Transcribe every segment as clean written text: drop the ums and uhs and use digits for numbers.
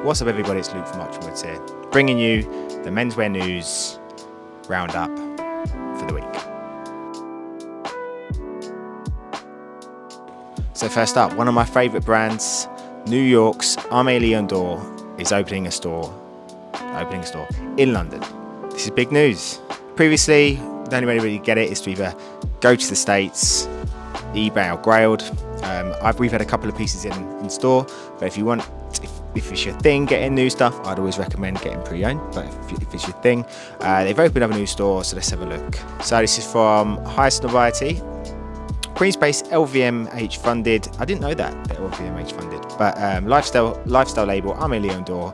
What's up everybody, it's Luke from Woods here, bringing you the menswear news roundup for the week. So first up, one of my favourite brands, New York's Aimé Leon Dore, is opening a store in London. This is big news. Previously, the only way to really get it is to either go to the States, eBay or Grailed. We've had a couple of pieces in store, but if you want, if it's your thing getting new stuff, I'd always recommend getting pre-owned, but if it's your thing, they've opened up a new store, so let's have a look. So this is from Highest Notoriety, Queens-based LVMH funded. I didn't know that they're LVMH funded, but lifestyle label Aimé Leon Dore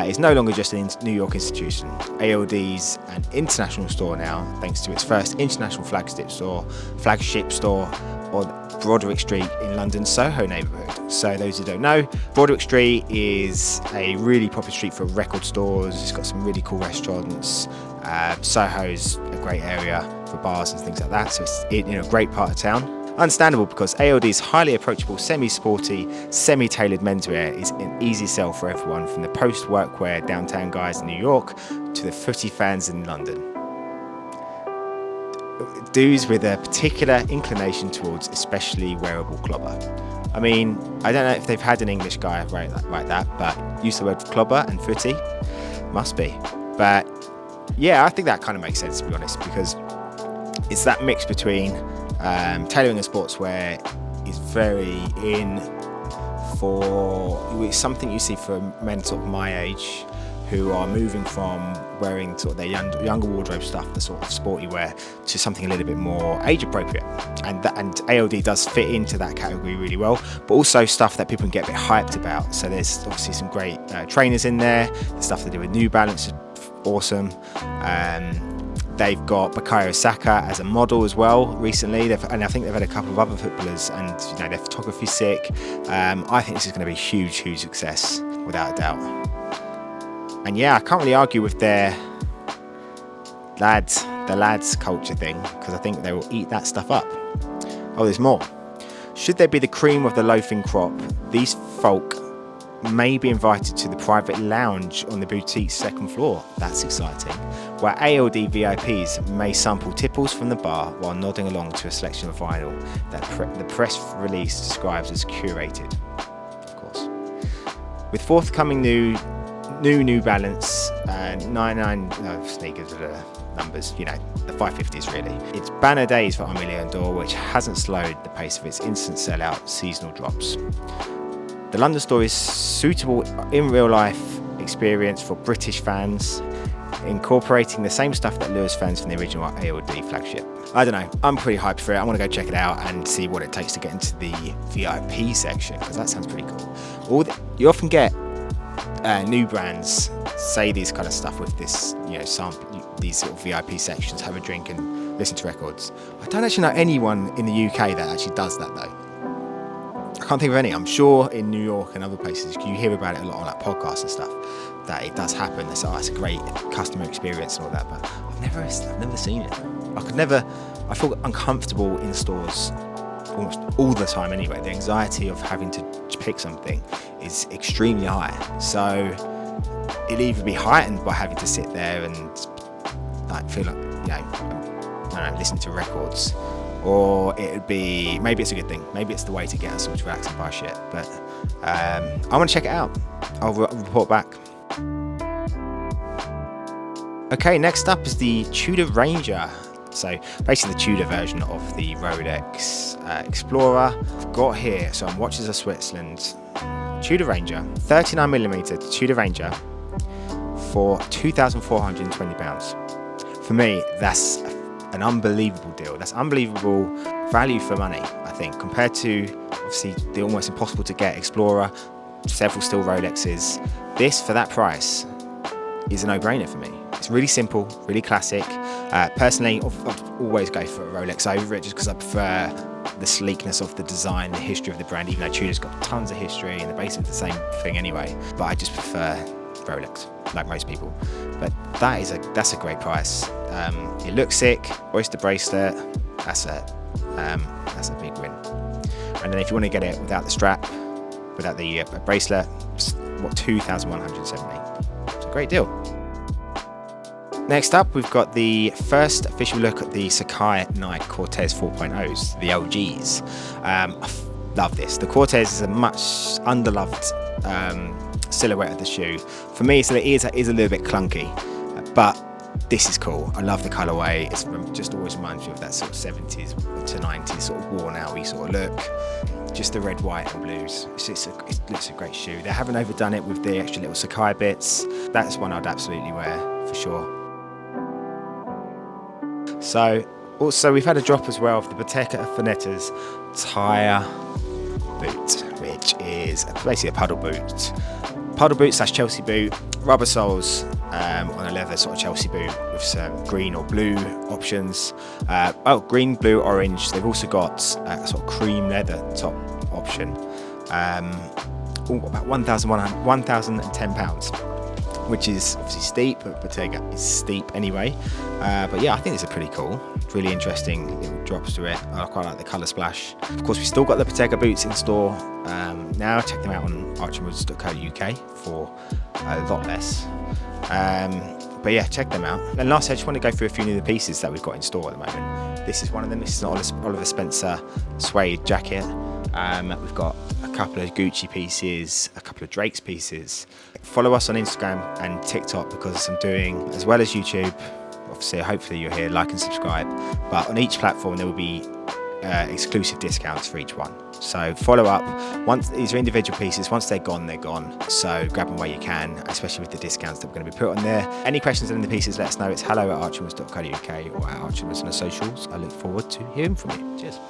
is no longer just a New York institution. ALD's an international store now, thanks to its first international flagship store on Broderick Street in London's Soho neighbourhood. So those who don't know, Broderick Street is a really popular street for record stores. It's got some really cool restaurants. Soho's a great area for bars and things like that, so it's in a great part of town. Understandable, because ALD's highly approachable, semi-sporty, semi-tailored menswear is an easy sell for everyone, from the post-workwear downtown guys in New York to the footy fans in London. Dudes with a particular inclination towards especially wearable clobber. I mean, I don't know if they've had an English guy write that, but use the word clobber and footy, must be. But yeah, I think that kind of makes sense, to be honest, because it's that mix between tailoring and sportswear is very in for, it's something you see for men sort of my age who are moving from wearing sort of their younger wardrobe stuff, the sort of sporty wear, to something a little bit more age appropriate. And ALD does fit into that category really well, but also stuff that people can get a bit hyped about. So there's obviously some great trainers in there. The stuff they do with New Balance is awesome. They've got X Sacai as a model as well recently, and I think they've had a couple of other footballers, and their photography's sick. I think this is going to be a huge success, without a doubt. And yeah, I can't really argue with the lads culture thing, because I think they will eat that stuff up. Oh, there's more. Should there be the cream of the loafing crop, these folk may be invited to the private lounge on the boutique's second floor. That's exciting. Where ALD VIPs may sample tipples from the bar while nodding along to a selection of vinyl that the press release describes as curated. Of course. With forthcoming New Balance 99 sneakers are the numbers, the 550s really. It's banner days for Aimé Leon Dore, which hasn't slowed the pace of its instant sellout seasonal drops. The London store is suitable in real life experience for British fans, incorporating the same stuff that lures fans from the original ALD flagship. I don't know, I'm pretty hyped for it. I want to go check it out and see what it takes to get into the VIP section, because that sounds pretty cool. You often get new brands say these kind of stuff with this, these sort of VIP sections, have a drink and listen to records. I don't actually know anyone in the UK that actually does that though. I can't think of any. I'm sure in New York and other places you hear about it a lot on podcasts and stuff, that it does happen. They say, oh, it's a great customer experience and all that, but I've never seen it. I feel uncomfortable in stores almost all the time anyway. The anxiety of having to pick something is extremely high, so it'll either be heightened by having to sit there and feel like listen to records, or it'd be, maybe it's a good thing, maybe it's the way to get us all to relax and buy shit. But I want to check it out. I'll report back. Okay, next up is the Tudor Ranger. So basically the Tudor version of the Rolex Explorer. I've got here some Watches of Switzerland Tudor Ranger, 39mm Tudor Ranger for £2,420. For me, that's an unbelievable deal. That's unbelievable value for money, I think, compared to obviously the almost impossible to get Explorer, several still Rolexes. This, for that price, is a no-brainer for me. It's really simple, really classic. Personally, I'd always go for a Rolex over it, just because I prefer the sleekness of the design, the history of the brand, even though Tudor's got tons of history and they're basically the same thing anyway. But I just prefer Rolex, like most people. But that's a great price. It looks sick. Oyster bracelet, that's a big win. And then if you want to get it without the strap, without the bracelet, 2,170. It's a great deal. Next up, we've got the first official look at the Sacai Nike Cortez 4.0s, the OGs. I love this. The Cortez is a much underloved silhouette of the shoe. For me, it is a little bit clunky, but this is cool. I love the colourway. It just always reminds me of that sort of 70s to 90s sort of worn out sort of look. Just the red, white and blues. It looks a great shoe. They haven't overdone it with the extra little Sacai bits. That's one I'd absolutely wear for sure. So also we've had a drop as well of the Bottega Veneta's tire boot, which is basically a puddle boot. Puddle boot / Chelsea boot, rubber soles on a leather sort of Chelsea boot with some green or blue options. Green, blue, orange. They've also got a sort of cream leather top option. About £1,010, which is obviously steep, but Bottega is steep anyway. But yeah, I think these are pretty cool. Really interesting little drops to it. I quite like the colour splash. Of course, we've still got the Bottega boots in store now. Check them out on archwoods.co.uk for a lot less. But yeah, check them out. And lastly, I just want to go through a few of the pieces that we've got in store at the moment. This is one of them. This is an Oliver Spencer suede jacket. We've got a couple of Gucci pieces, a couple of Drake's pieces. Follow us on Instagram and TikTok because I'm doing, as well as YouTube, obviously hopefully you're here, like and subscribe, but on each platform there will be exclusive discounts for each one. So follow up. Once these are individual pieces, once they're gone, they're gone. So grab them where you can, especially with the discounts that we're going to be put on there. Any questions on the pieces, let us know. It's hello@archwoods.co.uk or at Archwoods on the socials. I look forward to hearing from you. Cheers.